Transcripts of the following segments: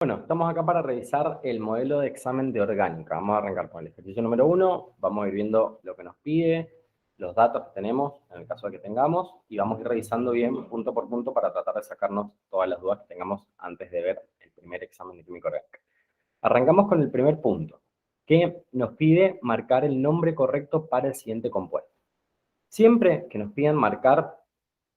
Bueno, estamos acá para revisar el modelo de examen de orgánica. Vamos a arrancar con el ejercicio número 1, vamos a ir viendo lo que nos pide, los datos que tenemos, en el caso de que tengamos, y vamos a ir revisando bien punto por punto para tratar de sacarnos todas las dudas que tengamos antes de ver el primer examen de química orgánica. Arrancamos con el primer punto, que nos pide marcar el nombre correcto para el siguiente compuesto. Siempre que nos pidan marcar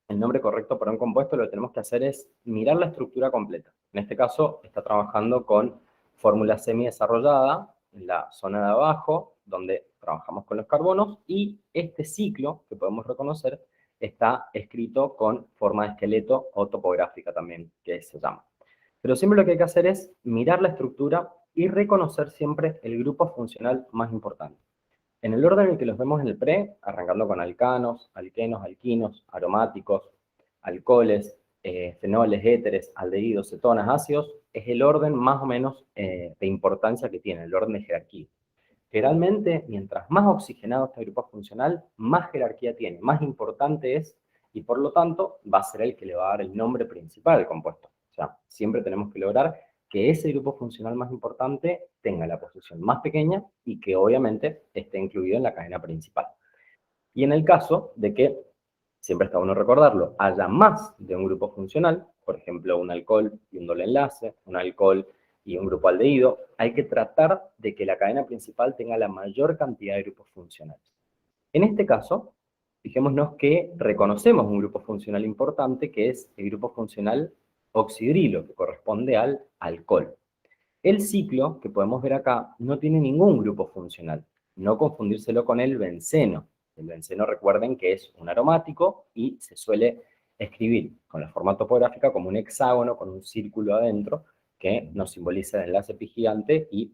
el nombre correcto para un compuesto, lo que tenemos que hacer es mirar la estructura completa. En este caso, está trabajando con fórmula semi-desarrollada, en la zona de abajo, donde trabajamos con los carbonos, y este ciclo, que podemos reconocer, está escrito con forma de esqueleto o topográfica también, que se llama. Pero siempre lo que hay que hacer es mirar la estructura y reconocer siempre el grupo funcional más importante. En el orden en el que los vemos en el pre, arrancando con alcanos, alquenos, alquinos, aromáticos, alcoholes, fenoles, éteres, aldehídos, cetonas, ácidos, es el orden más o menos de importancia que tiene, el orden de jerarquía. Generalmente, mientras más oxigenado este grupo funcional, más jerarquía tiene, más importante es, y por lo tanto va a ser el que le va a dar el nombre principal al compuesto. O sea, siempre tenemos que lograr que ese grupo funcional más importante tenga la posición más pequeña y que obviamente esté incluido en la cadena principal. Y en el caso de que, siempre está bueno recordarlo, haya más de un grupo funcional, por ejemplo, un alcohol y un doble enlace, un alcohol y un grupo aldehído, hay que tratar de que la cadena principal tenga la mayor cantidad de grupos funcionales. En este caso, fijémonos que reconocemos un grupo funcional importante, que es el grupo funcional oxidrilo, que corresponde al alcohol. El ciclo, que podemos ver acá, no tiene ningún grupo funcional. No confundírselo con el benceno. El benceno, recuerden que es un aromático y se suele escribir con la forma topográfica como un hexágono con un círculo adentro que nos simboliza el enlace pi gigante y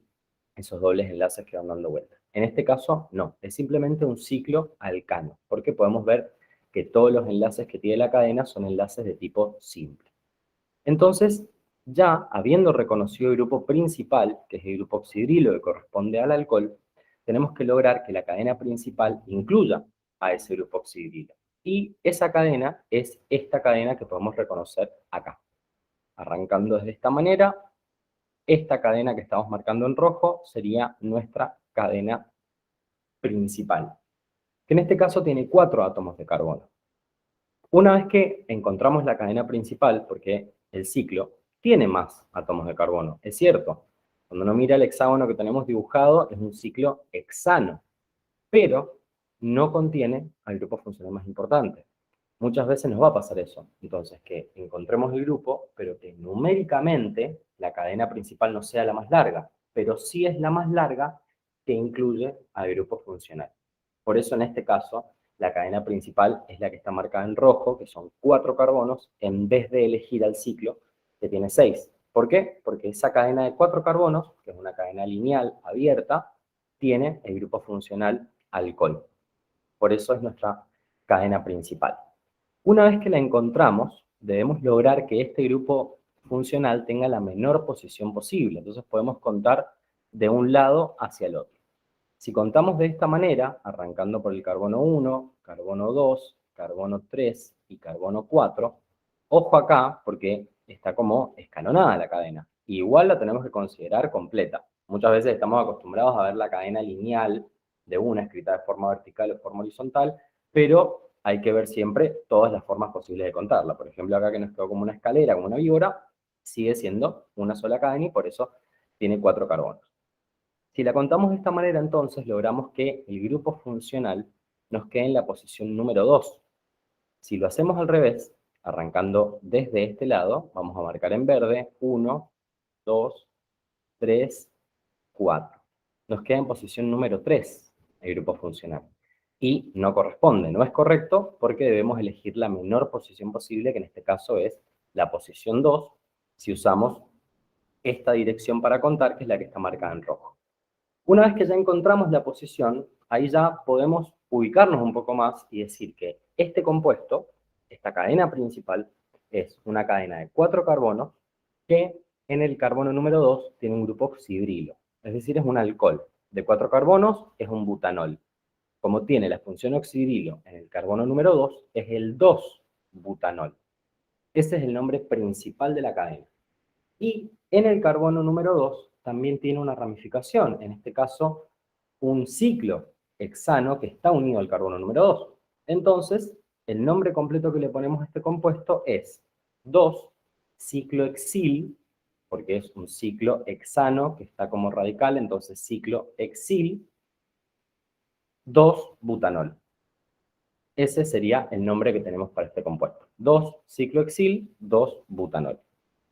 esos dobles enlaces que van dando vueltas. En este caso, no. Es simplemente un ciclo alcano, porque podemos ver que todos los enlaces que tiene la cadena son enlaces de tipo simple. Entonces, ya habiendo reconocido el grupo principal, que es el grupo oxidrilo que corresponde al alcohol, tenemos que lograr que la cadena principal incluya a ese grupo oxidrilo. Y esa cadena es esta cadena que podemos reconocer acá. Arrancando desde esta manera, esta cadena que estamos marcando en rojo sería nuestra cadena principal, que en este caso tiene 4 átomos de carbono. Una vez que encontramos la cadena principal, porque el ciclo tiene más átomos de carbono, es cierto, cuando uno mira el hexágono que tenemos dibujado, es un ciclo hexano, pero no contiene al grupo funcional más importante. Muchas veces nos va a pasar eso, entonces que encontremos el grupo, pero que numéricamente la cadena principal no sea la más larga, pero sí es la más larga que incluye al grupo funcional. Por eso en este caso, la cadena principal es la que está marcada en rojo, que son 4 carbonos, en vez de elegir al ciclo, que tiene 6. ¿Por qué? Porque esa cadena de 4 carbonos, que es una cadena lineal abierta, tiene el grupo funcional alcohol. Por eso es nuestra cadena principal. Una vez que la encontramos, debemos lograr que este grupo funcional tenga la menor posición posible. Entonces podemos contar de un lado hacia el otro. Si contamos de esta manera, arrancando por el carbono 1, carbono 2, carbono 3 y carbono 4, ojo acá porque está como escalonada la cadena. Igual la tenemos que considerar completa. Muchas veces estamos acostumbrados a ver la cadena lineal de una escrita de forma vertical o forma horizontal, pero hay que ver siempre todas las formas posibles de contarla. Por ejemplo, acá que nos quedó como una escalera, como una víbora, sigue siendo una sola cadena y por eso tiene 4 carbonos. Si la contamos de esta manera, entonces logramos que el grupo funcional nos quede en la posición número 2. Si lo hacemos al revés, arrancando desde este lado, vamos a marcar en verde 1, 2, 3, 4. Nos queda en posición número 3 el grupo funcional. Y no corresponde, no es correcto porque debemos elegir la menor posición posible, que en este caso es la posición 2, si usamos esta dirección para contar, que es la que está marcada en rojo. Una vez que ya encontramos la posición, ahí ya podemos ubicarnos un poco más y decir que este compuesto, esta cadena principal, es una cadena de 4 carbonos que en el carbono número 2 tiene un grupo oxidrilo, es decir, es un alcohol. De 4 carbonos es un butanol. Como tiene la función oxidrilo en el carbono número 2, es el 2-butanol. Ese es el nombre principal de la cadena. Y en el carbono número 2 también tiene una ramificación, en este caso un ciclo hexano que está unido al carbono número 2. Entonces, el nombre completo que le ponemos a este compuesto es 2-ciclohexil, porque es un ciclo hexano que está como radical, entonces ciclohexil 2-butanol. Ese sería el nombre que tenemos para este compuesto. 2-ciclohexil 2-butanol,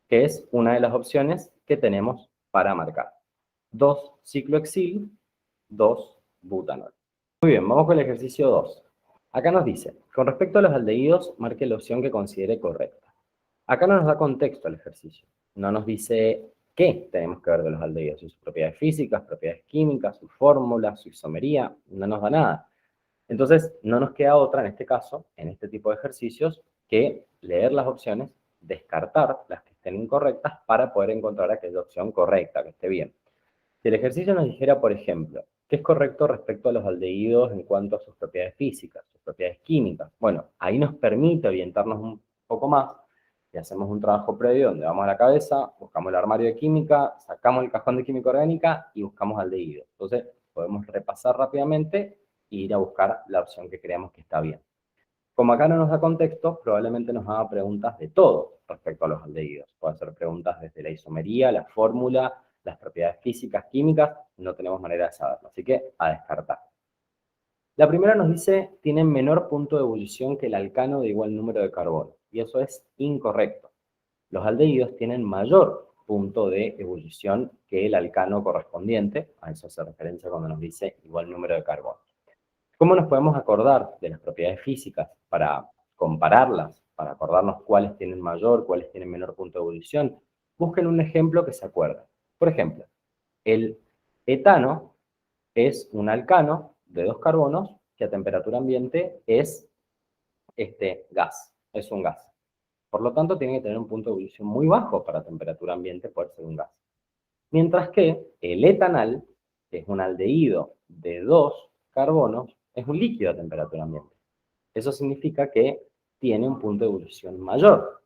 que es una de las opciones que tenemos para marcar. 2-ciclohexil 2-butanol. Muy bien, vamos con el ejercicio 2. Acá nos dice, con respecto a los aldehídos, marque la opción que considere correcta. Acá no nos da contexto al ejercicio. No nos dice qué tenemos que ver de los aldehídos, sus propiedades físicas, propiedades químicas, su fórmula, su isomería, no nos da nada. Entonces, no nos queda otra en este caso, en este tipo de ejercicios, que leer las opciones, descartar las que estén incorrectas para poder encontrar aquella opción correcta, que esté bien. Si el ejercicio nos dijera, por ejemplo, ¿qué es correcto respecto a los aldehídos en cuanto a sus propiedades físicas, sus propiedades químicas? Bueno, ahí nos permite orientarnos un poco más y hacemos un trabajo previo donde vamos a la cabeza, buscamos el armario de química, sacamos el cajón de química orgánica y buscamos aldehídos. Entonces, podemos repasar rápidamente e ir a buscar la opción que creamos que está bien. Como acá no nos da contexto, probablemente nos haga preguntas de todo respecto a los aldehídos. Puede hacer preguntas desde la isomería, la fórmula, las propiedades físicas, químicas, no tenemos manera de saberlo, así que a descartar. La primera nos dice, tienen menor punto de ebullición que el alcano de igual número de carbono, y eso es incorrecto. Los aldehídos tienen mayor punto de ebullición que el alcano correspondiente, a eso hace referencia cuando nos dice igual número de carbono. ¿Cómo nos podemos acordar de las propiedades físicas para compararlas, para acordarnos cuáles tienen mayor, cuáles tienen menor punto de ebullición? Busquen un ejemplo que se acuerden. Por ejemplo, el etano es un alcano de 2 carbonos que a temperatura ambiente es gas, es un gas. Por lo tanto, tiene que tener un punto de ebullición muy bajo para temperatura ambiente poder ser un gas. Mientras que el etanal, que es un aldehído de 2 carbonos, es un líquido a temperatura ambiente. Eso significa que tiene un punto de ebullición mayor.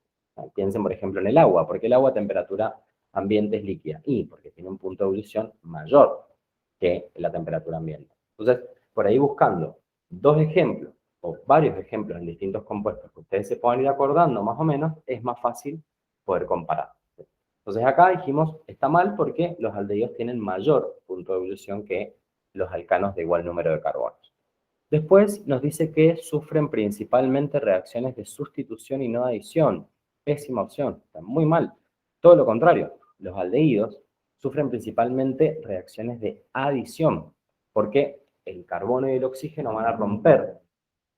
Piensen, por ejemplo, en el agua. ¿Por qué el agua a temperatura ambiente es líquida? Y porque tiene un punto de ebullición mayor que la temperatura ambiente. Entonces, por ahí buscando dos ejemplos o varios ejemplos en distintos compuestos que ustedes se puedan ir acordando más o menos, es más fácil poder comparar. Entonces acá dijimos, está mal porque los aldehídos tienen mayor punto de ebullición que los alcanos de igual número de carbonos. Después nos dice que sufren principalmente reacciones de sustitución y no de adición. Pésima opción, está muy mal. Todo lo contrario, los aldehídos sufren principalmente reacciones de adición, porque el carbono y el oxígeno van a romper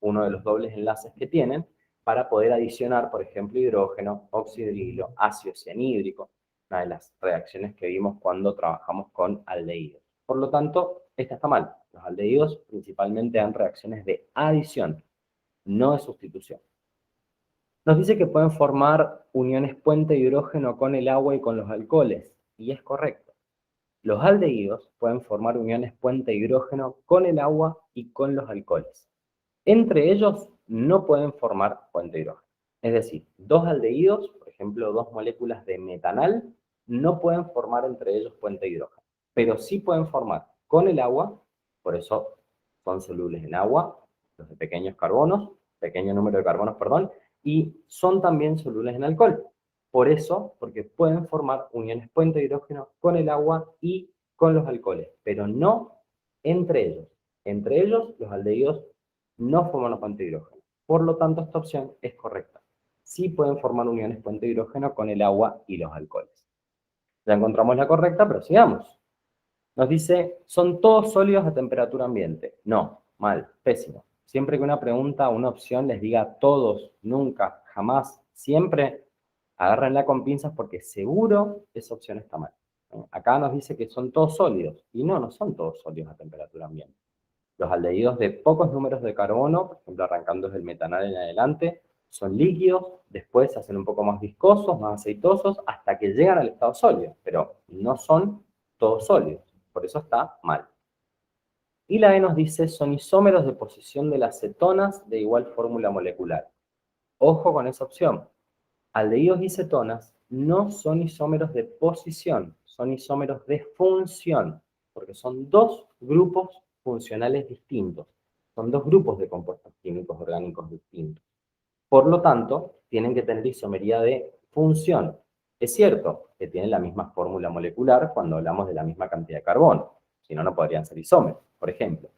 uno de los dobles enlaces que tienen para poder adicionar, por ejemplo, hidrógeno, óxido de hilo, ácido cianhídrico, una de las reacciones que vimos cuando trabajamos con aldehídos. Por lo tanto, esta está mal. Los aldehídos principalmente dan reacciones de adición, no de sustitución. Nos dice que pueden formar uniones puente de hidrógeno con el agua y con los alcoholes, y es correcto. Los aldehídos pueden formar uniones puente de hidrógeno con el agua y con los alcoholes. Entre ellos no pueden formar puente de hidrógeno. Es decir, dos aldehídos, por ejemplo, dos moléculas de metanal, no pueden formar entre ellos puente de hidrógeno. Pero sí pueden formar con el agua, por eso son solubles en agua, los de pequeños carbonos, pequeño número de carbonos, perdón, y son también solubles en alcohol. Por eso, porque pueden formar uniones puente de hidrógeno con el agua y con los alcoholes, pero no entre ellos. Entre ellos, los aldehídos no forman puente de hidrógeno. Por lo tanto, esta opción es correcta. Sí pueden formar uniones puente de hidrógeno con el agua y los alcoholes. Ya encontramos la correcta, pero sigamos. Nos dice, ¿son todos sólidos a temperatura ambiente? No, mal, pésimo. Siempre que una pregunta o una opción les diga todos, nunca, jamás, siempre, agárrenla con pinzas porque seguro esa opción está mal. Acá nos dice que son todos sólidos, y no, no son todos sólidos a temperatura ambiente. Los aldehídos de pocos números de carbono, por ejemplo, arrancando desde el metanal en adelante, son líquidos, después se hacen un poco más viscosos, más aceitosos, hasta que llegan al estado sólido, pero no son todos sólidos, por eso está mal. Y la E nos dice, son isómeros de posición de las cetonas de igual fórmula molecular. Ojo con esa opción. Aldehídos y cetonas no son isómeros de posición, son isómeros de función, porque son dos grupos funcionales distintos, son dos grupos de compuestos químicos orgánicos distintos. Por lo tanto, tienen que tener isomería de función. Es cierto que tienen la misma fórmula molecular cuando hablamos de la misma cantidad de carbono, si no, no podrían ser isómeros. Por ejemplo,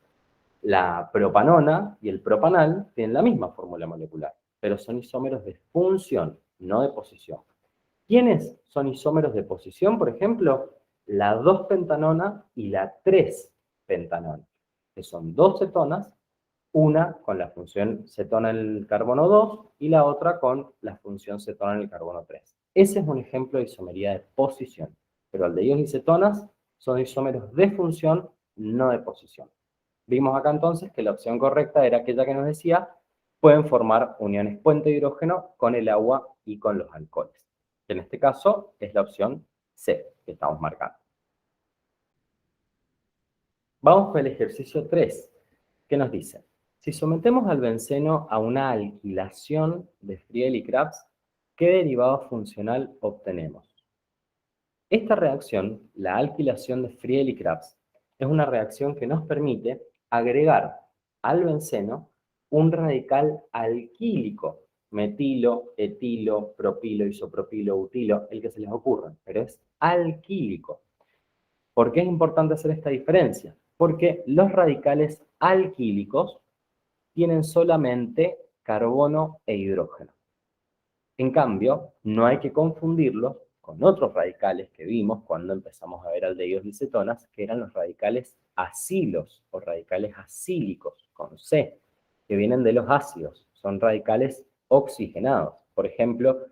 la propanona y el propanal tienen la misma fórmula molecular, pero son isómeros de función, no de posición. ¿Quiénes son isómeros de posición? Por ejemplo, la 2-pentanona y la 3-pentanona, que son dos cetonas, una con la función cetona en el carbono 2 y la otra con la función cetona en el carbono 3. Ese es un ejemplo de isomería de posición, pero aldehídos y cetonas son isómeros de función, no de posición. Vimos acá entonces que la opción correcta era aquella que nos decía pueden formar uniones puente de hidrógeno con el agua y con los alcoholes. Que en este caso es la opción C que estamos marcando. Vamos con el ejercicio 3, que nos dice, si sometemos al benceno a una alquilación de Friedel y Krebs, ¿qué derivado funcional obtenemos? Esta reacción, la alquilación de Friedel y Krebs, es una reacción que nos permite agregar al benceno un radical alquílico, metilo, etilo, propilo, isopropilo, butilo, el que se les ocurra, pero es alquílico. ¿Por qué es importante hacer esta diferencia? Porque los radicales alquílicos tienen solamente carbono e hidrógeno. En cambio, no hay que confundirlos con otros radicales que vimos cuando empezamos a ver aldehídos y cetonas, que eran los radicales acilos o radicales acílicos, con C, que vienen de los ácidos. Son radicales oxigenados. Por ejemplo,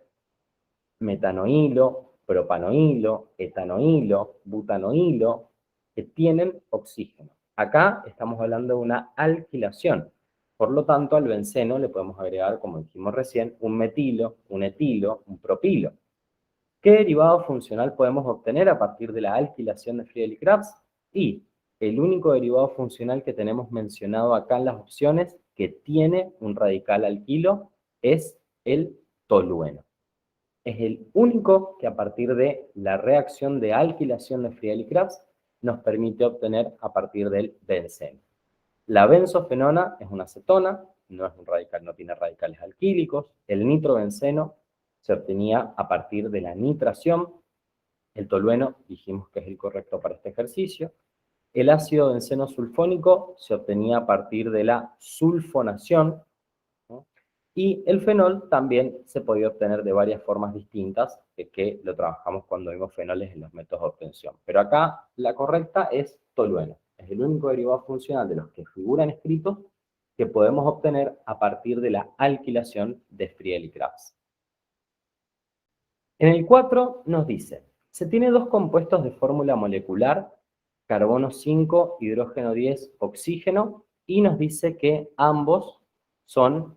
metanoilo, propanoilo, etanoilo, butanoilo, que tienen oxígeno. Acá estamos hablando de una alquilación. Por lo tanto, al benceno le podemos agregar, como dijimos recién, un metilo, un etilo, un propilo. ¿Qué derivado funcional podemos obtener a partir de la alquilación de Friedel y Krebs? Y el único derivado funcional que tenemos mencionado acá en las opciones que tiene un radical alquilo es el tolueno. Es el único que a partir de la reacción de alquilación de Friedel y Krebs nos permite obtener a partir del benceno. La benzofenona es una cetona, no es un radical, no tiene radicales alquílicos. El nitrobenceno se obtenía a partir de la nitración. El tolueno dijimos que es el correcto para este ejercicio. El ácido benceno sulfónico se obtenía a partir de la sulfonación, ¿no? Y el fenol también se podía obtener de varias formas distintas, que lo trabajamos cuando vimos fenoles en los métodos de obtención. Pero acá la correcta es tolueno. Es el único derivado funcional de los que figuran escritos que podemos obtener a partir de la alquilación de Friedel y Krebs. En el 4 nos dice, se tiene dos compuestos de fórmula molecular, carbono 5, hidrógeno 10, oxígeno, y nos dice que ambos son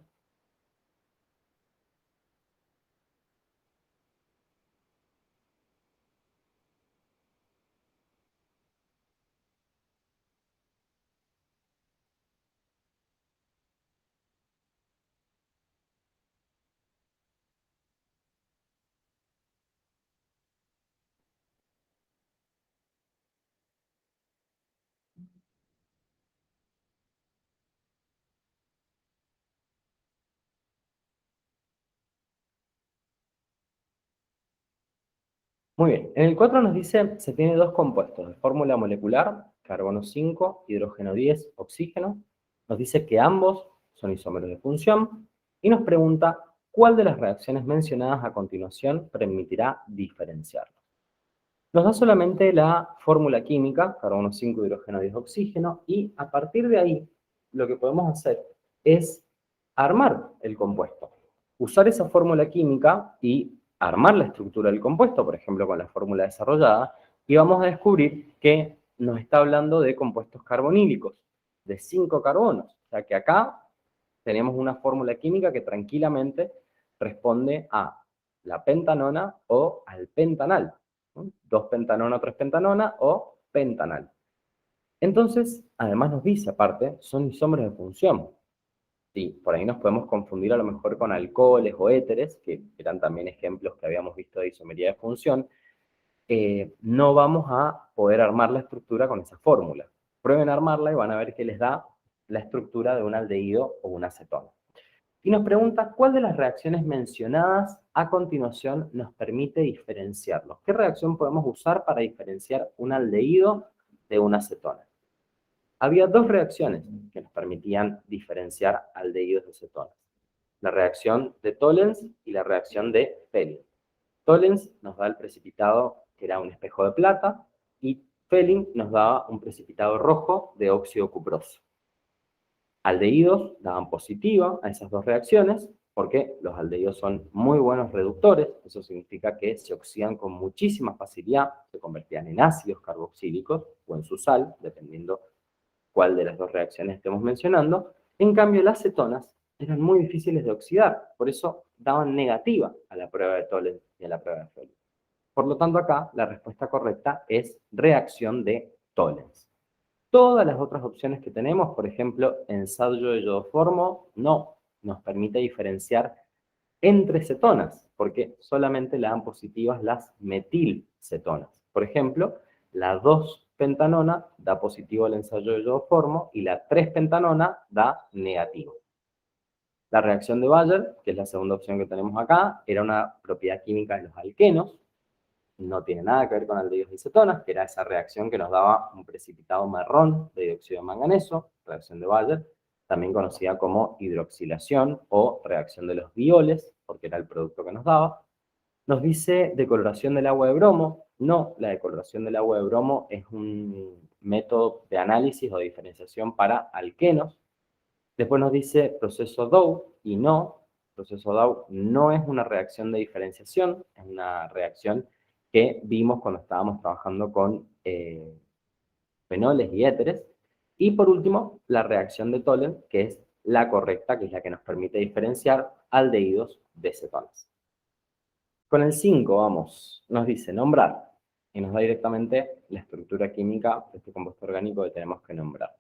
muy bien. En el 4 nos dice, se tiene dos compuestos de fórmula molecular, carbono 5, hidrógeno 10, oxígeno. Nos dice que ambos son isómeros de función y nos pregunta cuál de las reacciones mencionadas a continuación permitirá diferenciarlos. Nos da solamente la fórmula química, carbono 5, hidrógeno 10, oxígeno, y a partir de ahí lo que podemos hacer es armar el compuesto. Usar esa fórmula química y armar la estructura del compuesto, por ejemplo, con la fórmula desarrollada, y vamos a descubrir que nos está hablando de compuestos carbonílicos, de 5 carbonos. O sea que acá tenemos una fórmula química que tranquilamente responde a la pentanona o al pentanal. 2-pentanona, 3-pentanona o pentanal. Entonces, además nos dice aparte, son isómeros de función. Sí, por ahí nos podemos confundir a lo mejor con alcoholes o éteres, que eran también ejemplos que habíamos visto de isomería de función. No vamos a poder armar la estructura con esa fórmula. Prueben a armarla y van a ver que les da la estructura de un aldehído o una acetona. Y nos pregunta cuál de las reacciones mencionadas a continuación nos permite diferenciarlos. ¿Qué reacción podemos usar para diferenciar un aldehído de una acetona? Había dos reacciones que nos permitían diferenciar aldehídos de cetonas. La reacción de Tollens y la reacción de Fehling. Tollens nos da el precipitado que era un espejo de plata y Fehling nos daba un precipitado rojo de óxido cuproso. Aldehídos daban positiva a esas dos reacciones porque los aldehídos son muy buenos reductores, eso significa que se oxidan con muchísima facilidad, se convertían en ácidos carboxílicos o en su sal, dependiendo cuál de las dos reacciones estemos mencionando. En cambio, las cetonas eran muy difíciles de oxidar, por eso daban negativa a la prueba de Tollens y a la prueba de Fehling. Por lo tanto, acá la respuesta correcta es reacción de Tollens. Todas las otras opciones que tenemos, por ejemplo, ensayo de iodoformo, no nos permite diferenciar entre cetonas, porque solamente le dan positivas las metilcetonas. Por ejemplo, la 2-pentanona da positivo al ensayo de iodoformo y la 3-pentanona da negativo. La reacción de Bayer, que es la segunda opción que tenemos acá, era una propiedad química de los alquenos, no tiene nada que ver con aldehídos y cetonas, que era esa reacción que nos daba un precipitado marrón de dióxido de manganeso, reacción de Bayer, también conocida como hidroxilación o reacción de los bioles, porque era el producto que nos daba. Nos dice decoloración del agua de bromo. No, la decoloración del agua de bromo es un método de análisis o de diferenciación para alquenos. Después nos dice proceso Dow, y no, proceso Dow no es una reacción de diferenciación, es una reacción que vimos cuando estábamos trabajando con fenoles y éteres. Y por último, la reacción de Tollens, que es la correcta, que es la que nos permite diferenciar aldehídos de cetonas. Con el 5 vamos, nos dice nombrar, y nos da directamente la estructura química de este compuesto orgánico que tenemos que nombrar.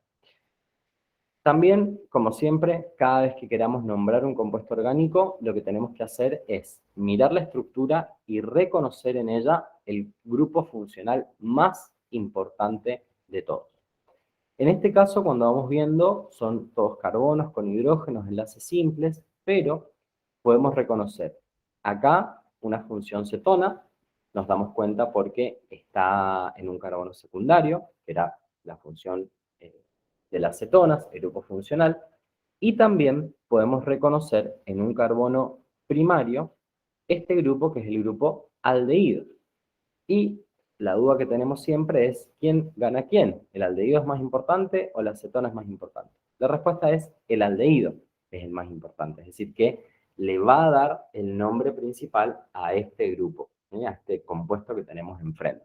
También, como siempre, cada vez que queramos nombrar un compuesto orgánico, lo que tenemos que hacer es mirar la estructura y reconocer en ella el grupo funcional más importante de todos. En este caso, cuando vamos viendo, son todos carbonos con hidrógenos, enlaces simples, pero podemos reconocer acá una función cetona, nos damos cuenta porque está en un carbono secundario, que era la función de las cetonas, el grupo funcional, y también podemos reconocer en un carbono primario este grupo que es el grupo aldehído. Y la duda que tenemos siempre es ¿quién gana quién? ¿El aldehído es más importante o la acetona es más importante? La respuesta es el aldehído es el más importante, es decir, que le va a dar el nombre principal a este grupo, ¿sí? A este compuesto que tenemos enfrente.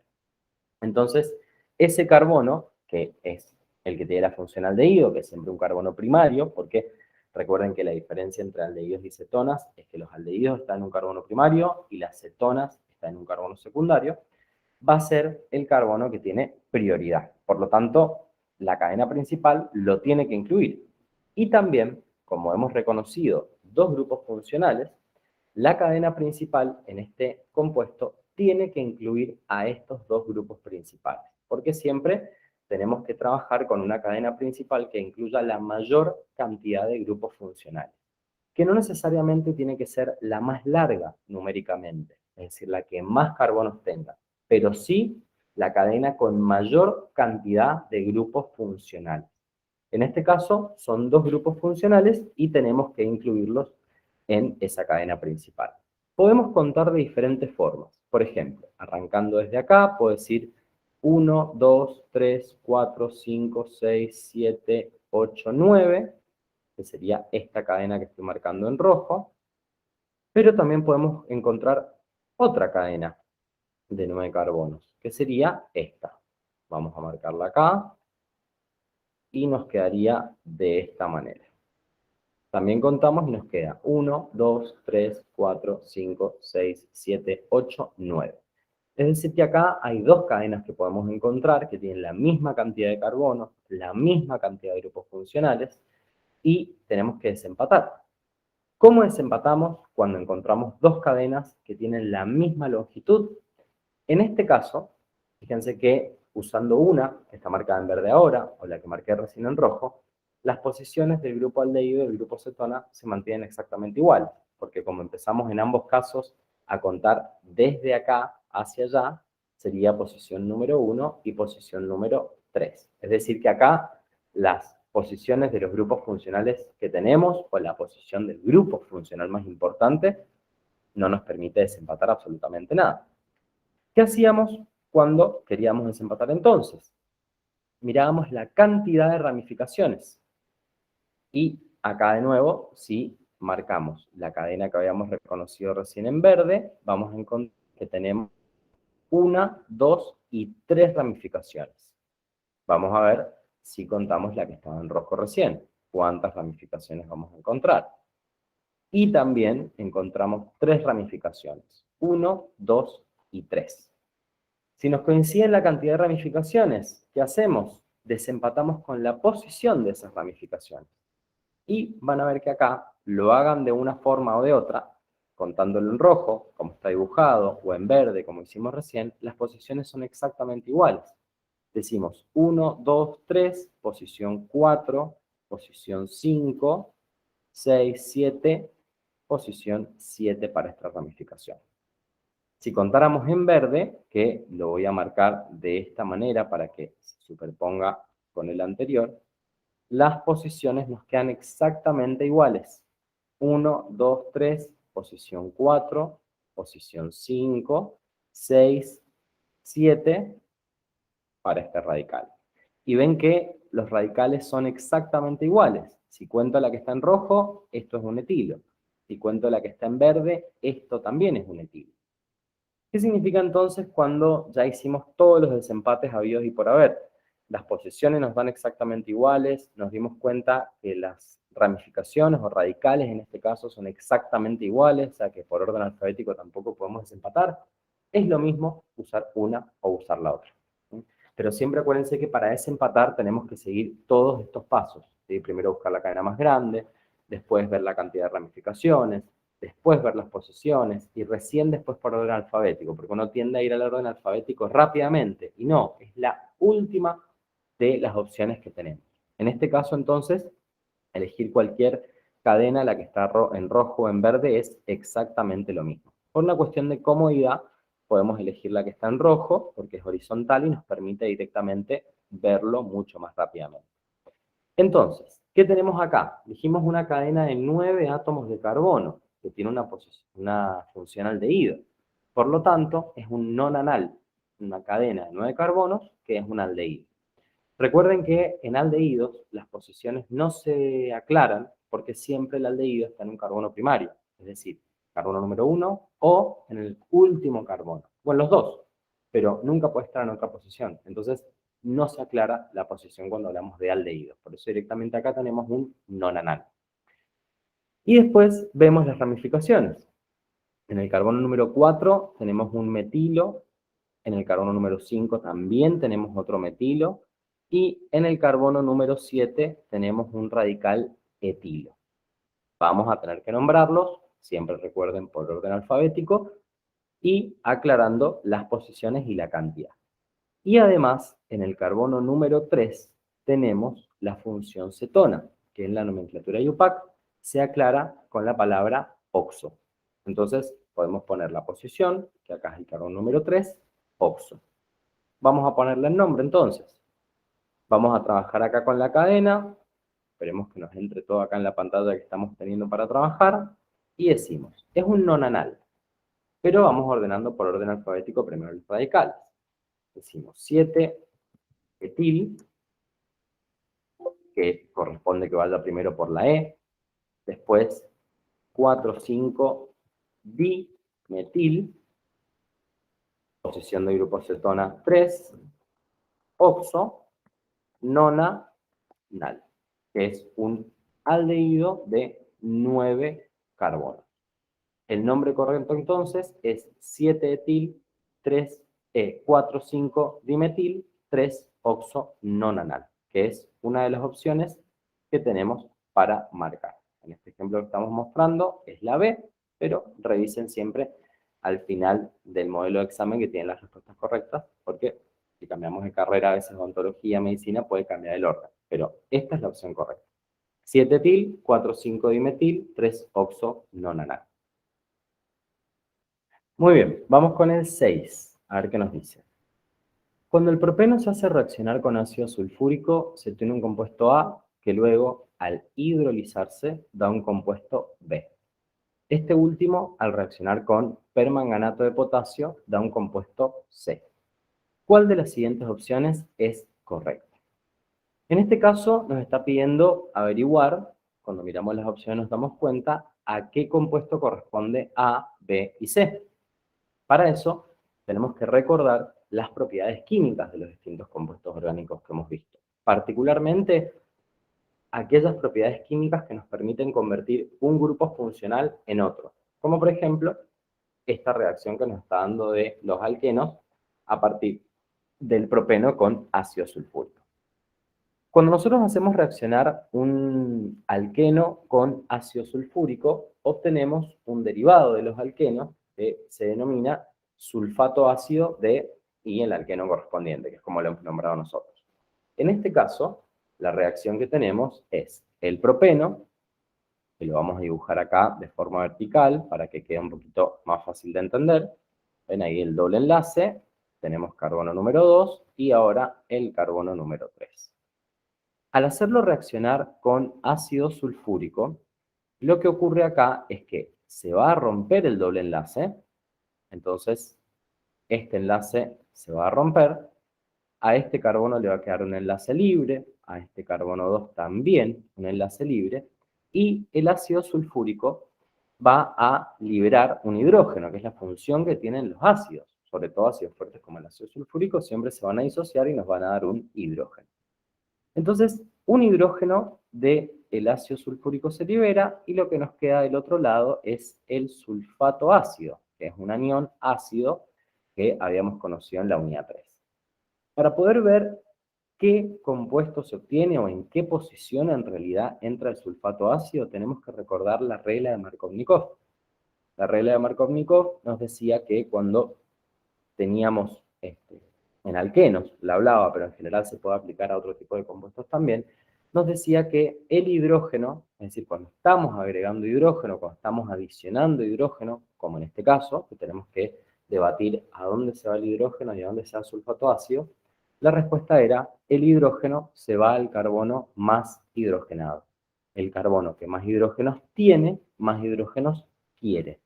Entonces, ese carbono, que es el que tiene la función aldehído, que es siempre un carbono primario, porque recuerden que la diferencia entre aldehídos y cetonas es que los aldehídos están en un carbono primario y las cetonas están en un carbono secundario, va a ser el carbono que tiene prioridad. Por lo tanto, la cadena principal lo tiene que incluir. Y también, como hemos reconocido dos grupos funcionales, la cadena principal en este compuesto tiene que incluir a estos dos grupos principales, porque siempre tenemos que trabajar con una cadena principal que incluya la mayor cantidad de grupos funcionales, que no necesariamente tiene que ser la más larga numéricamente, es decir, la que más carbonos tenga, pero sí la cadena con mayor cantidad de grupos funcionales. En este caso, son dos grupos funcionales y tenemos que incluirlos en esa cadena principal. Podemos contar de diferentes formas. Por ejemplo, arrancando desde acá, puedo decir 1, 2, 3, 4, 5, 6, 7, 8, 9, que sería esta cadena que estoy marcando en rojo, pero también podemos encontrar otra cadena de 9 carbonos, que sería esta. Vamos a marcarla acá y nos quedaría de esta manera. También contamos y nos queda 1, 2, 3, 4, 5, 6, 7, 8, 9. Es decir, que acá hay dos cadenas que podemos encontrar que tienen la misma cantidad de carbonos, la misma cantidad de grupos funcionales, y tenemos que desempatar. ¿Cómo desempatamos? Cuando encontramos dos cadenas que tienen la misma longitud. En este caso, fíjense que usando una, que está marcada en verde ahora, o la que marqué recién en rojo, las posiciones del grupo aldehído y del grupo cetona se mantienen exactamente igual, porque como empezamos en ambos casos a contar desde acá hacia allá, sería posición número 1 y posición número 3. Es decir, que acá las posiciones de los grupos funcionales que tenemos, o la posición del grupo funcional más importante, no nos permite desempatar absolutamente nada. ¿Qué hacíamos cuando queríamos desempatar entonces? Mirábamos la cantidad de ramificaciones. Y acá de nuevo, si marcamos la cadena que habíamos reconocido recién en verde, vamos a encontrar que tenemos 1, 2 y 3 ramificaciones. Vamos a ver si contamos la que estaba en rojo recién. ¿Cuántas ramificaciones vamos a encontrar? Y también encontramos 3 ramificaciones. 1, 2 y 3. Si nos coincide la cantidad de ramificaciones, ¿qué hacemos? Desempatamos con la posición de esas ramificaciones. Y van a ver que acá, lo hagan de una forma o de otra, contándolo en rojo, como está dibujado, o en verde, como hicimos recién, las posiciones son exactamente iguales. Decimos 1, 2, 3, posición 4, posición 5, 6, 7, posición 7 para esta ramificación. Si contáramos en verde, que lo voy a marcar de esta manera para que se superponga con el anterior, las posiciones nos quedan exactamente iguales. 1, 2, 3, posición 4, posición 5, 6, 7 para este radical. Y ven que los radicales son exactamente iguales. Si cuento la que está en rojo, esto es un etilo. Si cuento la que está en verde, esto también es un etilo. ¿Qué significa entonces cuando ya hicimos todos los desempates habidos y por haber? Las posiciones nos dan exactamente iguales, nos dimos cuenta que las ramificaciones o radicales en este caso son exactamente iguales, o sea que por orden alfabético tampoco podemos desempatar. Es lo mismo usar una o usar la otra. ¿Sí? Pero siempre acuérdense que para desempatar tenemos que seguir todos estos pasos. ¿Sí? Primero buscar la cadena más grande, después ver la cantidad de ramificaciones, después ver las posiciones y recién después por orden alfabético, porque uno tiende a ir al orden alfabético rápidamente y no, es la última de las opciones que tenemos. En este caso, entonces, elegir cualquier cadena, la que está en rojo o en verde, es exactamente lo mismo. Por una cuestión de comodidad, podemos elegir la que está en rojo, porque es horizontal y nos permite directamente verlo mucho más rápidamente. Entonces, ¿qué tenemos acá? Dijimos una cadena de 9 átomos de carbono, que tiene una función aldehído. Por lo tanto, es un nonanal, una cadena de 9 carbonos que es un aldehído. Recuerden que en aldehídos las posiciones no se aclaran porque siempre el aldehído está en un carbono primario, es decir, carbono número 1 o en el último carbono, o en los dos, pero nunca puede estar en otra posición. Entonces, no se aclara la posición cuando hablamos de aldehídos. Por eso directamente acá tenemos un nonanal. Y después vemos las ramificaciones. En el carbono número 4 tenemos un metilo, en el carbono número 5 también tenemos otro metilo, y en el carbono número 7 tenemos un radical etilo. Vamos a tener que nombrarlos, siempre recuerden por orden alfabético, y aclarando las posiciones y la cantidad. Y además, en el carbono número 3 tenemos la función cetona, que en la nomenclatura IUPAC se aclara con la palabra oxo. Entonces, podemos poner la posición, que acá es el carbono número 3, oxo. Vamos a ponerle el nombre entonces. Vamos a trabajar acá con la cadena. Esperemos que nos entre todo acá en la pantalla que estamos teniendo para trabajar. Y decimos, es un nonanal. Pero vamos ordenando por orden alfabético primero los radicales. Decimos 7 etil, que corresponde que vaya primero por la E. Después 4, 5 dimetil, posición de grupo cetona 3, oxo, nonanal, que es un aldehído de 9 carbonos. El nombre correcto entonces es 7-etil, 4,5-dimetil, 3-oxo nonanal, que es una de las opciones que tenemos para marcar. En este ejemplo que estamos mostrando es la B, pero revisen siempre al final del modelo de examen que tienen las respuestas correctas, porque si cambiamos de carrera, a veces odontología, medicina, puede cambiar el orden, pero esta es la opción correcta. 7-etil, 4,5-dimetil, 3-oxo-nonanal. Muy bien, vamos con el 6, a ver qué nos dice. Cuando el propeno se hace reaccionar con ácido sulfúrico, se tiene un compuesto A que luego, al hidrolizarse, da un compuesto B. Este último, al reaccionar con permanganato de potasio, da un compuesto C. ¿Cuál de las siguientes opciones es correcta? En este caso, nos está pidiendo averiguar, cuando miramos las opciones nos damos cuenta, a qué compuesto corresponde A, B y C. Para eso, tenemos que recordar las propiedades químicas de los distintos compuestos orgánicos que hemos visto. Particularmente, aquellas propiedades químicas que nos permiten convertir un grupo funcional en otro. Como por ejemplo, esta reacción que nos está dando de los alquenos a partir del propeno con ácido sulfúrico. Cuando nosotros hacemos reaccionar un alqueno con ácido sulfúrico, obtenemos un derivado de los alquenos que se denomina sulfato ácido de y el alqueno correspondiente, que es como lo hemos nombrado nosotros. En este caso, la reacción que tenemos es el propeno, que lo vamos a dibujar acá de forma vertical para que quede un poquito más fácil de entender. Ven ahí el doble enlace, tenemos carbono número 2 y ahora el carbono número 3. Al hacerlo reaccionar con ácido sulfúrico, lo que ocurre acá es que se va a romper el doble enlace, entonces este enlace se va a romper, a este carbono le va a quedar un enlace libre, a este carbono 2 también un enlace libre, y el ácido sulfúrico va a liberar un hidrógeno, que es la función que tienen los ácidos, sobre todo ácidos fuertes como el ácido sulfúrico, siempre se van a disociar y nos van a dar un hidrógeno. Entonces, un hidrógeno del ácido sulfúrico se libera y lo que nos queda del otro lado es el sulfato ácido, que es un anión ácido que habíamos conocido en la unidad 3. Para poder ver qué compuesto se obtiene o en qué posición en realidad entra el sulfato ácido, tenemos que recordar la regla de Markovnikov. La regla de Markovnikov nos decía que cuando teníamos en alquenos, la hablaba, pero en general se puede aplicar a otro tipo de compuestos también, nos decía que el hidrógeno, es decir, cuando estamos agregando hidrógeno, cuando estamos adicionando hidrógeno, como en este caso, que tenemos que debatir a dónde se va el hidrógeno y a dónde se va el sulfato ácido, la respuesta era, el hidrógeno se va al carbono más hidrogenado. El carbono que más hidrógenos tiene, más hidrógenos quiere.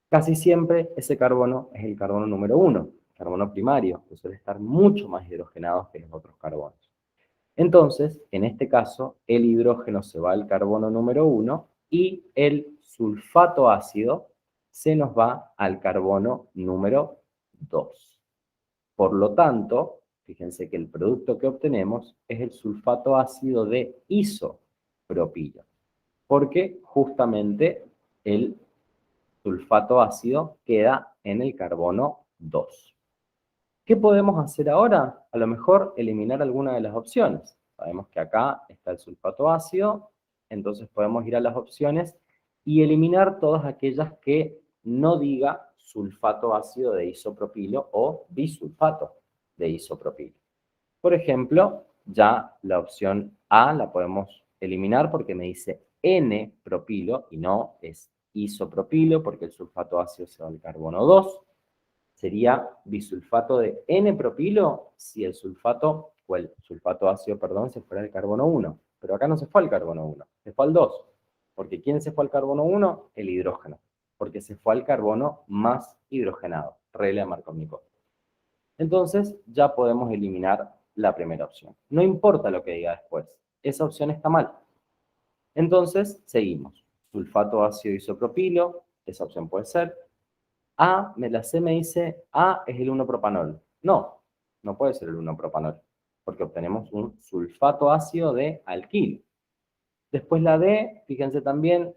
Casi siempre ese carbono es el carbono número 1, carbono primario, que suele estar mucho más hidrogenado que los otros carbonos. Entonces, en este caso, el hidrógeno se va al carbono número 1 y el sulfato ácido se nos va al carbono número 2. Por lo tanto, fíjense que el producto que obtenemos es el sulfato ácido de isopropilo, porque justamente el sulfato ácido queda en el carbono 2. ¿Qué podemos hacer ahora? A lo mejor eliminar alguna de las opciones. Sabemos que acá está el sulfato ácido, entonces podemos ir a las opciones y eliminar todas aquellas que no diga sulfato ácido de isopropilo o bisulfato de isopropilo. Por ejemplo, ya la opción A la podemos eliminar porque me dice N-propilo y no es isopropilo porque el sulfato ácido se va al carbono 2. Sería bisulfato de N-propilo si el sulfato, o el sulfato ácido, perdón, se fuera al carbono 1. Pero acá no se fue al carbono 1, se fue al 2. Porque ¿quién se fue al carbono 1? El hidrógeno. Porque se fue al carbono más hidrogenado. Regla de Markovnikov. Entonces ya podemos eliminar la primera opción. No importa lo que diga después. Esa opción está mal. Entonces seguimos. Sulfato ácido isopropilo. Esa opción puede ser. La C me dice, A es el 1-propanol. No, no puede ser el 1-propanol, porque obtenemos un sulfato ácido de alquil. Después la D, fíjense también,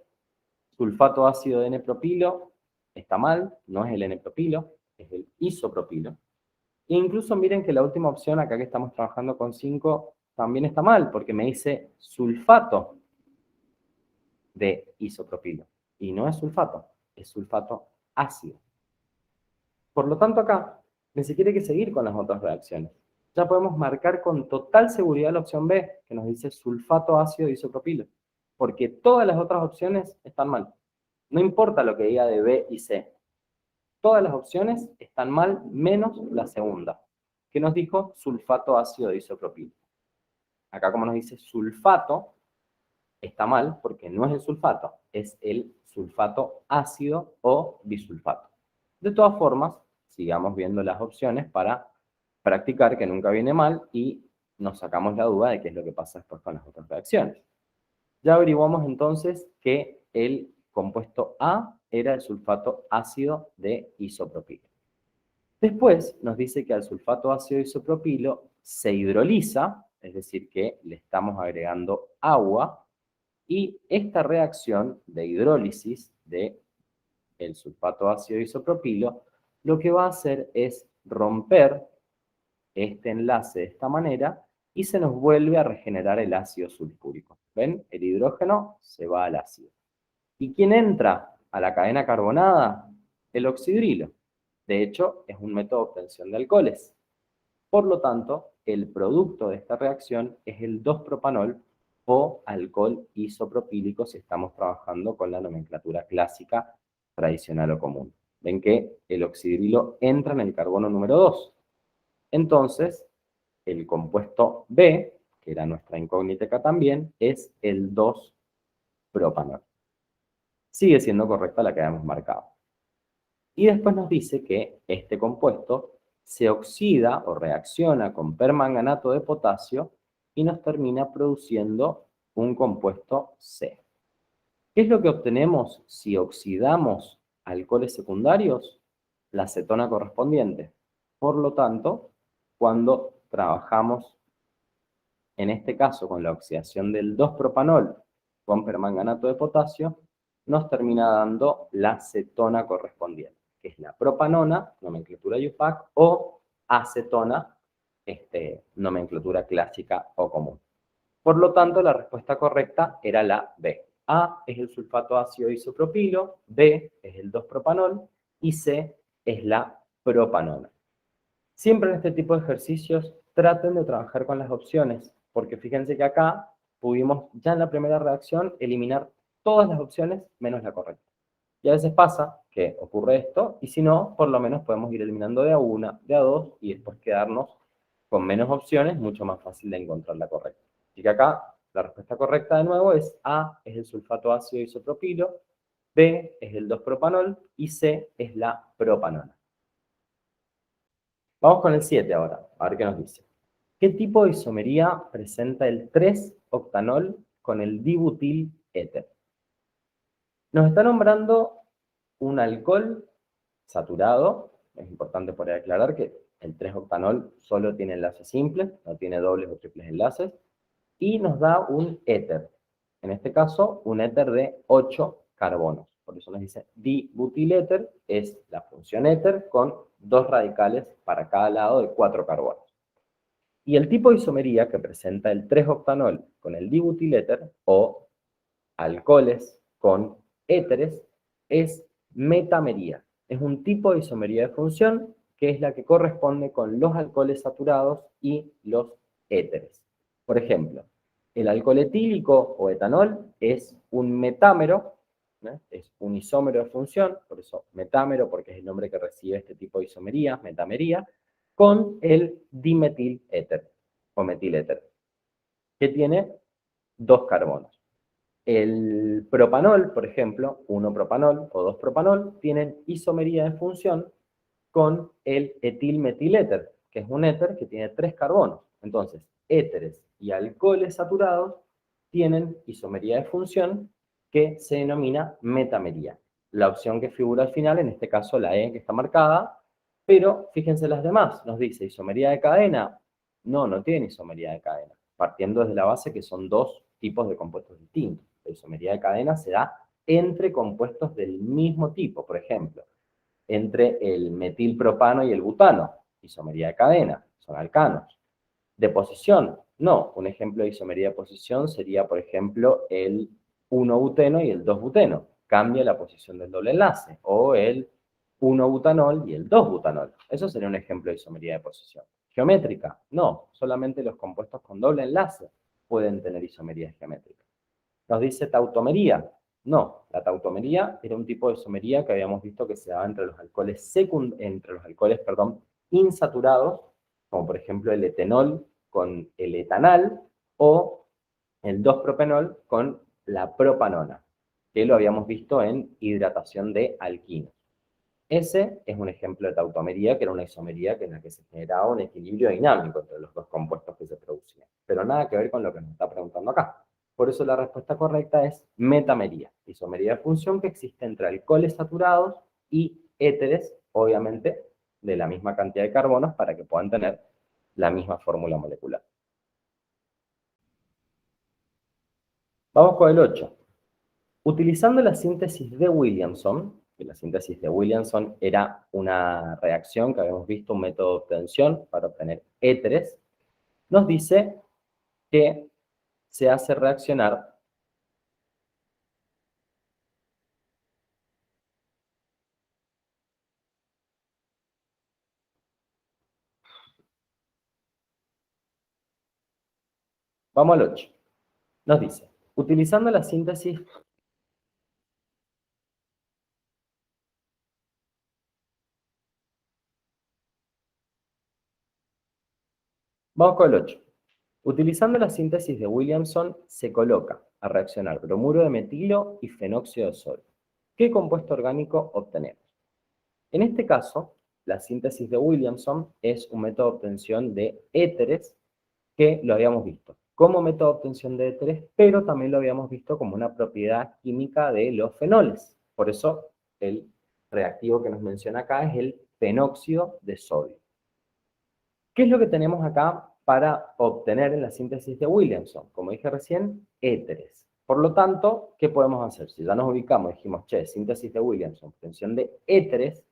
sulfato ácido de N-propilo, está mal, no es el N-propilo, es el isopropilo. E incluso miren que la última opción, acá que estamos trabajando con 5, también está mal, porque me dice sulfato de isopropilo. Y no es sulfato, es sulfato ácido. Por lo tanto, acá ni siquiera hay que seguir con las otras reacciones. Ya podemos marcar con total seguridad la opción B, que nos dice sulfato ácido de isopropilo, porque todas las otras opciones están mal. No importa lo que diga de B y C. Todas las opciones están mal, menos la segunda, que nos dijo sulfato ácido de isopropilo. Acá como nos dice sulfato, está mal porque no es el sulfato, es el sulfato ácido o bisulfato. De todas formas, sigamos viendo las opciones para practicar, que nunca viene mal, y nos sacamos la duda de qué es lo que pasa después con las otras reacciones. Ya averiguamos entonces que el compuesto A era el sulfato ácido de isopropilo. Después nos dice que al sulfato ácido de isopropilo se hidroliza, es decir, que le estamos agregando agua, y esta reacción de hidrólisis del sulfato ácido de isopropilo lo que va a hacer es romper este enlace de esta manera y se nos vuelve a regenerar el ácido sulfúrico. ¿Ven? El hidrógeno se va al ácido. ¿Y quién entra a la cadena carbonada? El oxidrilo. De hecho, es un método de obtención de alcoholes. Por lo tanto, el producto de esta reacción es el 2-propanol o alcohol isopropílico si estamos trabajando con la nomenclatura clásica, tradicional o común. Ven que el oxidrilo entra en el carbono número 2. Entonces, el compuesto B, que era nuestra incógnita acá también, es el 2-propanol. Sigue siendo correcta la que habíamos marcado. Y después nos dice que este compuesto se oxida o reacciona con permanganato de potasio y nos termina produciendo un compuesto C. ¿Qué es lo que obtenemos si oxidamos alcoholes secundarios? La acetona correspondiente. Por lo tanto, cuando trabajamos, en este caso con la oxidación del 2-propanol con permanganato de potasio, nos termina dando la cetona correspondiente, que es la propanona, nomenclatura IUPAC, o acetona, nomenclatura clásica o común. Por lo tanto, la respuesta correcta era la B. A es el sulfato ácido isopropilo, B es el 2-propanol y C es la propanona. Siempre en este tipo de ejercicios traten de trabajar con las opciones, porque fíjense que acá pudimos ya en la primera reacción eliminar todas las opciones menos la correcta. Y a veces pasa que ocurre esto, y si no, por lo menos podemos ir eliminando de a una, de a dos, y después quedarnos con menos opciones, mucho más fácil de encontrar la correcta. Así que acá la respuesta correcta de nuevo es A, es el sulfato ácido isopropilo, B es el 2-propanol y C es la propanona. Vamos con el 7 ahora, a ver qué nos dice. ¿Qué tipo de isomería presenta el 3-octanol con el dibutil éter? Nos está nombrando un alcohol saturado. Es importante por ahí aclarar que el 3-octanol solo tiene enlaces simples, no tiene dobles o triples enlaces. Y nos da un éter. En este caso, un éter de 8 carbonos. Por eso nos dice dibutiléter, es la función éter con 2 radicales para cada lado de 4 carbonos. Y el tipo de isomería que presenta el 3-octanol con el dibutiléter o alcoholes con éteres es metamería. Es un tipo de isomería de función que es la que corresponde con los alcoholes saturados y los éteres. Por ejemplo, el alcohol etílico o etanol es un metámero, es un isómero de función, por eso metámero, porque es el nombre que recibe este tipo de isomería, metamería, con el dimetiléter o metiléter, que tiene 2 carbonos. El propanol, por ejemplo, 1-propanol o 2-propanol, tienen isomería de función con el etilmetiléter, que es un éter que tiene 3 carbonos. Entonces, éteres y alcoholes saturados tienen isomería de función que se denomina metamería. La opción que figura al final, en este caso la E que está marcada, pero fíjense las demás. Nos dice isomería de cadena. No, no tiene isomería de cadena. Partiendo desde la base que son 2 tipos de compuestos distintos. La isomería de cadena se da entre compuestos del mismo tipo. Por ejemplo, entre el metilpropano y el butano, isomería de cadena, son alcanos. De posición, no. Un ejemplo de isomería de posición sería, por ejemplo, el 1-buteno y el 2-buteno. Cambia la posición del doble enlace. O el 1-butanol y el 2-butanol. Eso sería un ejemplo de isomería de posición. Geométrica, no. Solamente los compuestos con doble enlace pueden tener isomerías geométricas. Nos dice tautomería. No, la tautomería era un tipo de isomería que habíamos visto que se daba entre los alcoholes insaturados, como por ejemplo el etenol con el etanal o el 2-propenol con la propanona, que lo habíamos visto en hidratación de alquinos. Ese es un ejemplo de tautomería, que era una isomería en la que se generaba un equilibrio dinámico entre los dos compuestos que se producían. Pero nada que ver con lo que nos está preguntando acá. Por eso la respuesta correcta es metamería, isomería de función que existe entre alcoholes saturados y éteres, obviamente, de la misma cantidad de carbonos para que puedan tener la misma fórmula molecular. Vamos con el 8. Utilizando la síntesis de Williamson, que la síntesis de Williamson era una reacción que habíamos visto, un método de obtención para obtener éteres, nos dice que se hace reaccionar vamos al 8. Nos dice, utilizando la síntesis, vamos con el 8. Utilizando la síntesis de Williamson, se coloca a reaccionar bromuro de metilo y fenóxido de sodio. ¿Qué compuesto orgánico obtenemos? En este caso, la síntesis de Williamson es un método de obtención de éteres que lo habíamos visto como método de obtención de éteres, pero también lo habíamos visto como una propiedad química de los fenoles. Por eso el reactivo que nos menciona acá es el fenóxido de sodio. ¿Qué es lo que tenemos acá para obtener en la síntesis de Williamson? Como dije recién, éteres. Por lo tanto, ¿qué podemos hacer? Si ya nos ubicamos, dijimos, che, síntesis de Williamson, obtención de éteres,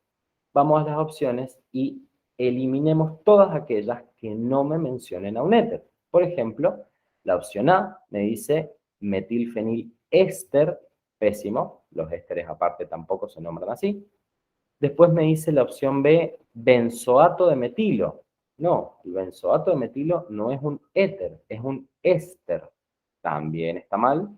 vamos a las opciones y eliminemos todas aquellas que no me mencionen a un éter. Por ejemplo, la opción A me dice metilfeniléster, pésimo, los ésteres aparte tampoco se nombran así. Después me dice la opción B, benzoato de metilo. No, el benzoato de metilo no es un éter, es un éster. También está mal.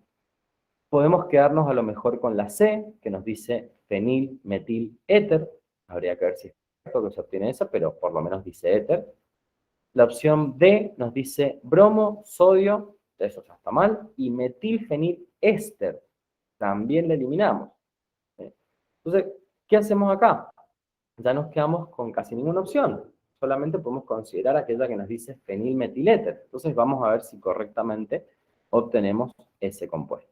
Podemos quedarnos a lo mejor con la C, que nos dice fenilmetiléter. Habría que ver si es correcto que se obtiene esa, pero por lo menos dice éter. La opción D nos dice bromo, sodio, eso ya está mal. Y metilfeniléster, también la eliminamos. Entonces, ¿qué hacemos acá? Ya nos quedamos con casi ninguna opción. Solamente podemos considerar aquella que nos dice fenilmetiléter. Entonces vamos a ver si correctamente obtenemos ese compuesto.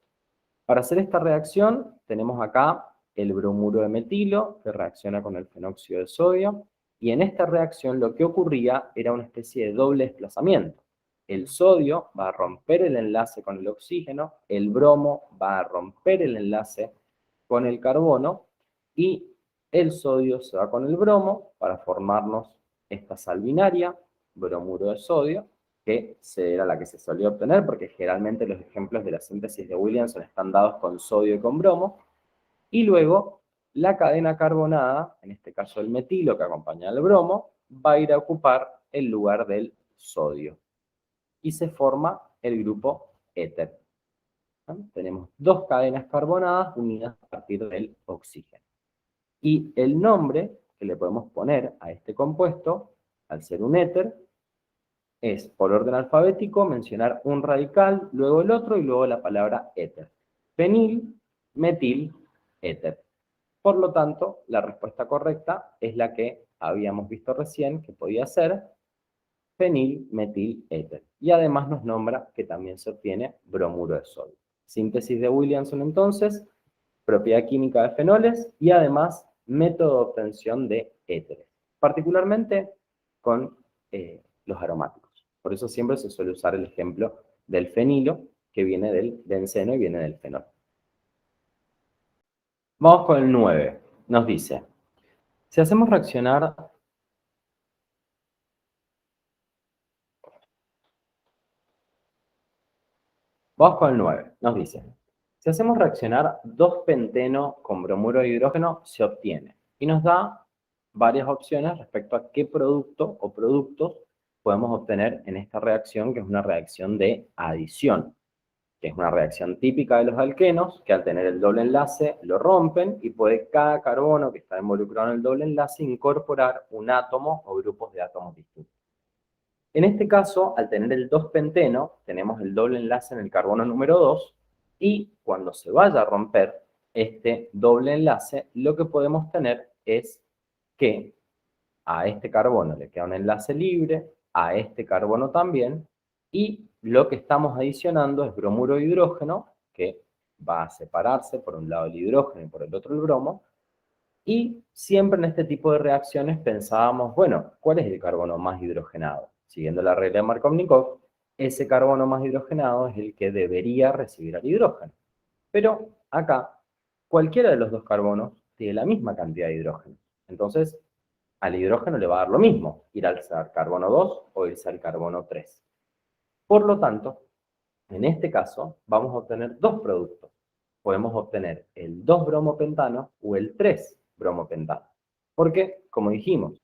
Para hacer esta reacción tenemos acá el bromuro de metilo que reacciona con el fenóxido de sodio. Y en esta reacción lo que ocurría era una especie de doble desplazamiento. El sodio va a romper el enlace con el oxígeno, el bromo va a romper el enlace con el carbono y el sodio se va con el bromo para formarnos esta sal binaria, bromuro de sodio, que era la que se solía obtener, porque generalmente los ejemplos de la síntesis de Williamson están dados con sodio y con bromo, y luego la cadena carbonada, en este caso el metilo que acompaña al bromo, va a ir a ocupar el lugar del sodio, y se forma el grupo éter. ¿No? Tenemos dos cadenas carbonadas unidas a partir del oxígeno. Y el nombre que le podemos poner a este compuesto, al ser un éter, es, por orden alfabético, mencionar un radical, luego el otro y luego la palabra éter. Fenil, metil, éter. Por lo tanto, la respuesta correcta es la que habíamos visto recién, que podía ser fenil, metil, éter. Y además nos nombra que también se obtiene bromuro de sodio. Síntesis de Williamson entonces, propiedad química de fenoles y además método de obtención de éteres, particularmente con los aromáticos. Por eso siempre se suele usar el ejemplo del fenilo, que viene del benceno y viene del fenol. Vamos con el 9. Nos dice, si hacemos reaccionar... Vamos con el 9. Nos dice, Si hacemos reaccionar 2-penteno con bromuro de hidrógeno, se obtiene. Y nos da varias opciones respecto a qué producto o productos podemos obtener en esta reacción, que es una reacción de adición, que es una reacción típica de los alquenos, que al tener el doble enlace lo rompen y puede cada carbono que está involucrado en el doble enlace incorporar un átomo o grupos de átomos distintos. En este caso, al tener el 2-penteno, tenemos el doble enlace en el carbono número 2 y cuando se vaya a romper este doble enlace, lo que podemos tener es que a este carbono le queda un enlace libre, a este carbono también, y lo que estamos adicionando es bromuro de hidrógeno, que va a separarse por un lado el hidrógeno y por el otro el bromo, y siempre en este tipo de reacciones pensábamos, bueno, ¿cuál es el carbono más hidrogenado? Siguiendo la regla de Markovnikov, ese carbono más hidrogenado es el que debería recibir al hidrógeno. Pero acá, cualquiera de los dos carbonos tiene la misma cantidad de hidrógeno. Entonces, al hidrógeno le va a dar lo mismo, ir al carbono 2 o irse al carbono 3. Por lo tanto, en este caso, vamos a obtener dos productos. Podemos obtener el 2-bromopentano o el 3-bromopentano. Porque, como dijimos,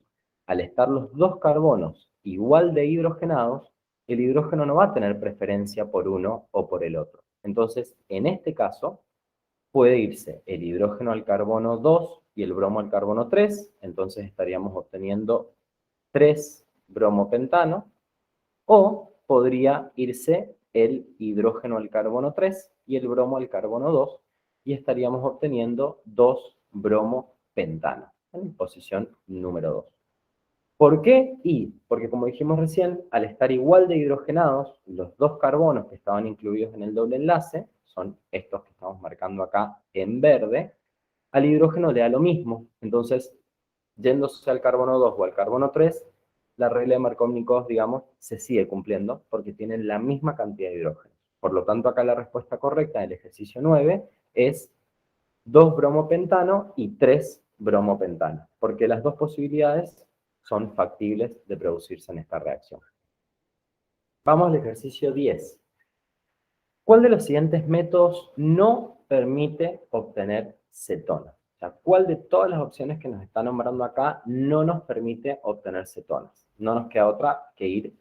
al estar los dos carbonos igual de hidrogenados, el hidrógeno no va a tener preferencia por uno o por el otro. Entonces, en este caso, puede irse el hidrógeno al carbono 2 y el bromo al carbono 3, entonces estaríamos obteniendo 3-bromopentano, o podría irse el hidrógeno al carbono 3 y el bromo al carbono 2, y estaríamos obteniendo 2-bromopentano, en posición número 2. ¿Por qué? Porque como dijimos recién, al estar igual de hidrogenados, los dos carbonos que estaban incluidos en el doble enlace, son estos que estamos marcando acá en verde, al hidrógeno le da lo mismo. Entonces, yéndose al carbono 2 o al carbono 3, la regla de Markovnikov, digamos, se sigue cumpliendo porque tienen la misma cantidad de hidrógeno. Por lo tanto, acá la respuesta correcta del ejercicio 9 es 2-bromopentano y 3-bromopentano, porque las dos posibilidades son factibles de producirse en esta reacción. Vamos al ejercicio 10. ¿Cuál de los siguientes métodos no permite obtener cetonas? O sea, ¿cuál de todas las opciones que nos está nombrando acá no nos permite obtener cetonas? No nos queda otra que ir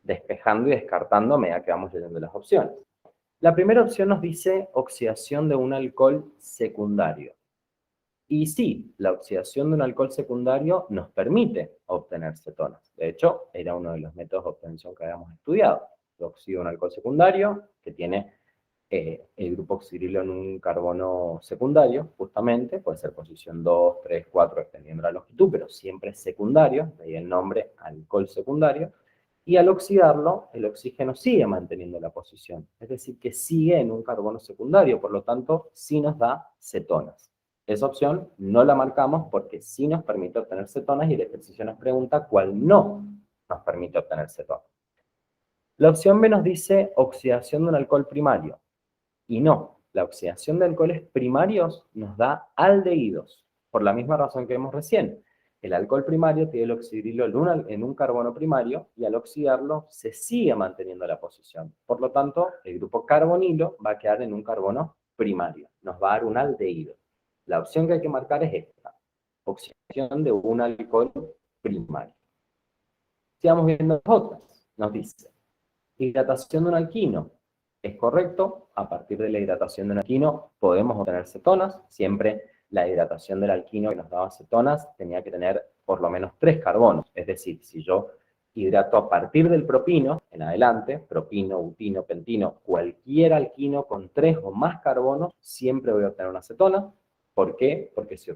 despejando y descartando a medida que vamos leyendo las opciones. La primera opción nos dice oxidación de un alcohol secundario. Y sí, la oxidación de un alcohol secundario nos permite obtener cetonas. De hecho, era uno de los métodos de obtención que habíamos estudiado. Yo oxido un alcohol secundario que tiene el grupo oxidrilo en un carbono secundario, justamente, puede ser posición 2, 3, 4, dependiendo de la longitud, pero siempre es secundario, de ahí el nombre alcohol secundario, y al oxidarlo, el oxígeno sigue manteniendo la posición, es decir, que sigue en un carbono secundario, por lo tanto, sí nos da cetonas. Esa opción no la marcamos porque sí nos permite obtener cetonas y el ejercicio nos pregunta cuál no nos permite obtener cetonas. La opción B nos dice oxidación de un alcohol primario. Y no, la oxidación de alcoholes primarios nos da aldehídos, por la misma razón que vimos recién. El alcohol primario tiene el oxidrilo en un carbono primario y al oxidarlo se sigue manteniendo la posición. Por lo tanto, el grupo carbonilo va a quedar en un carbono primario. Nos va a dar un aldehído. La opción que hay que marcar es esta, oxidación de un alcohol primario. Sigamos viendo las otras. Nos dice, hidratación de un alquino. Es correcto, a partir de la hidratación de un alquino podemos obtener cetonas. Siempre la hidratación del alquino que nos daba cetonas tenía que tener por lo menos 3 carbonos. Es decir, si yo hidrato a partir del propino en adelante, propino, butino, pentino, cualquier alquino con 3 o más carbonos, siempre voy a obtener una cetona. ¿Por qué? Porque si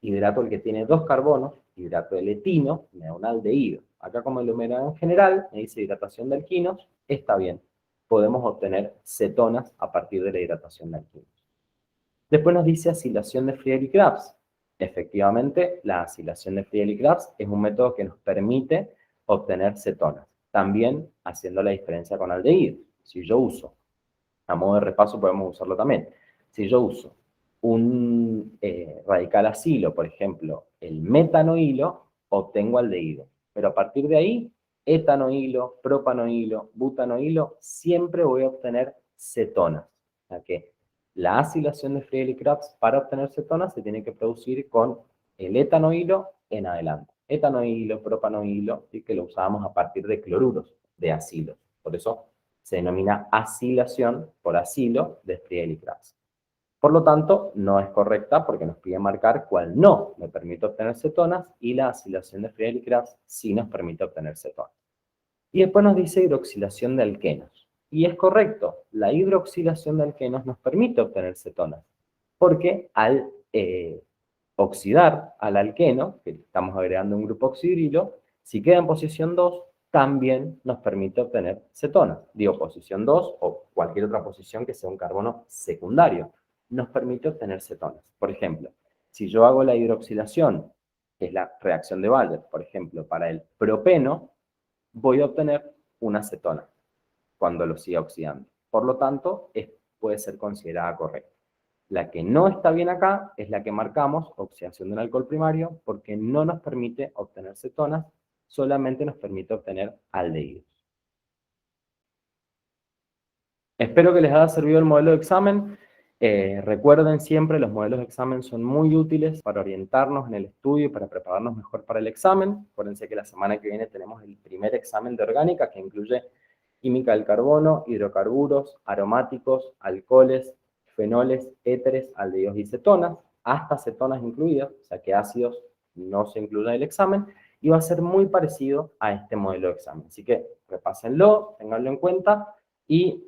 hidrato el que tiene 2 carbonos, hidrato el etino, me da un aldehído. Acá como el número en general, me dice hidratación de alquinos, está bien. Podemos obtener cetonas a partir de la hidratación de alquinos. Después nos dice acilación de Friedrich-Krafts. Efectivamente, la acilación de Friedrich-Krafts es un método que nos permite obtener cetonas. También haciendo la diferencia con aldehídos. Si yo uso, a modo de repaso podemos usarlo también. Si yo uso un radical acilo, por ejemplo, el metanoilo, obtengo aldehído. Pero a partir de ahí, etanoilo, propanoilo, butanoilo, siempre voy a obtener cetonas. O sea que La acilación de Friedel-Crafts para obtener cetonas se tiene que producir con el etanoilo en adelante. Etanoilo, propanoilo, ¿sí? Que lo usábamos a partir de cloruros, de acilos. Por eso se denomina acilación por acilo de Friedel-Crafts. Por lo tanto, no es correcta porque nos pide marcar cuál no me permite obtener cetonas y la acilación de Friedel-Crafts sí nos permite obtener cetonas. Y después nos dice hidroxilación de alquenos. Y es correcto, la hidroxilación de alquenos nos permite obtener cetonas, porque al oxidar al alqueno, que estamos agregando un grupo oxidrilo, si queda en posición 2, también nos permite obtener cetonas. Digo, posición 2 o cualquier otra posición que sea un carbono secundario, nos permite obtener cetonas. Por ejemplo, si yo hago la hidroxilación, que es la reacción de Walder, por ejemplo, para el propeno, voy a obtener una cetona cuando lo siga oxidando. Por lo tanto, puede ser considerada correcta. La que no está bien acá es la que marcamos, oxidación de un alcohol primario, porque no nos permite obtener cetonas, solamente nos permite obtener aldehídos. Espero que les haya servido el modelo de examen. Recuerden siempre, los modelos de examen son muy útiles para orientarnos en el estudio y para prepararnos mejor para el examen. Acuérdense que la semana que viene tenemos el primer examen de orgánica que incluye química del carbono, hidrocarburos, aromáticos, alcoholes, fenoles, éteres, aldehídos y cetonas, hasta cetonas incluidas, o sea que ácidos no se incluyen en el examen, y va a ser muy parecido a este modelo de examen. Así que repásenlo, ténganlo en cuenta y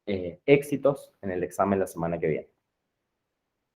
éxitos en el examen la semana que viene.